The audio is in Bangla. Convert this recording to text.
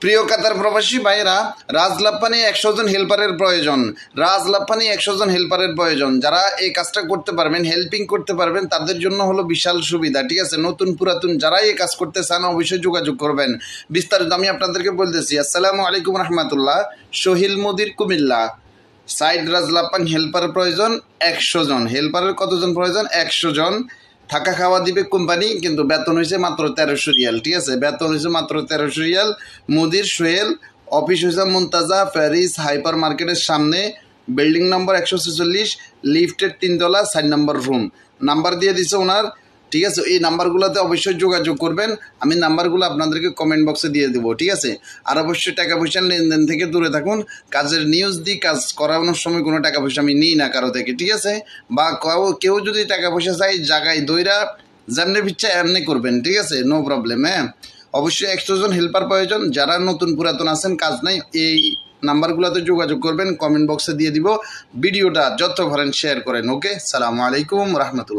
প্রিয় কাতার প্রবাসী ভাইরা, রাজলাপ্পানি 100 জন হেল্পারের প্রয়োজন। রাজলাপ্পানি 100 জন হেল্পারের প্রয়োজন। যারা এই কাজটা করতে পারবেন, হেল্পিং করতে পারবেন, তাদের জন্য হলো বিশাল সুবিধা। ঠিক আছে, নতুন পুরাতন যারাই এই কাজ করতে চান অবশ্যই যোগাযোগ করবেন। বিস্তারিত আমি আপনাদেরকে বলতেছি। আসসালামু আলাইকুম রহমতুল্লাহ। সোহিল মুদির, কুমিল্লা। সাইড রাজলাপ্পানি হেল্পার প্রয়োজন 100 জন। হেল্পারের কতজন প্রয়োজন? 100 জন। থাকা খাওয়া দিবে কোম্পানি, কিন্তু বেতন হয়েছে মাত্র 1300 রিয়াল। ঠিক আছে, বেতন হয়েছে মাত্র 1300 রিয়াল। মুদির সোহেল, অফিস হয়েছে মুনতাজা প্যারিস হাইপার মার্কেটের সামনে, বিল্ডিং নম্বর 146, লিফটের 3 তলা, 4 নম্বর রুম। নাম্বার দিয়ে দিছে ওনার। ঠিক আছে, এই নাম্বারগুলোতে অবশ্যই যোগাযোগ করবেন। আমি নাম্বারগুলো আপনাদেরকে কমেন্ট বক্সে দিয়ে দেবো। ঠিক আছে, আর অবশ্যই টাকা পয়সার লেনদেন থেকে দূরে থাকুন। কাজের নিউজ দিই, কাজ করানোর সময় কোনো টাকা পয়সা আমি নিই না কারো থেকে। ঠিক আছে, বা কেউ যদি টাকা পয়সা চাই জায়গায় দইরা যেমনি ইচ্ছা এমনি করবেন। ঠিক আছে, নো প্রবলেম। হ্যাঁ, অবশ্যই 100 জন হেল্পার প্রয়োজন। যারা নতুন পুরাতন আছেন, কাজ নাই, এই নাম্বারগুলোতে যোগাযোগ করবেন। কমেন্ট বক্সে দিয়ে দিব। ভিডিওটা যত পারেন শেয়ার করেন। ওকে, সালামু আলাইকুম রহমতুল্লাহ।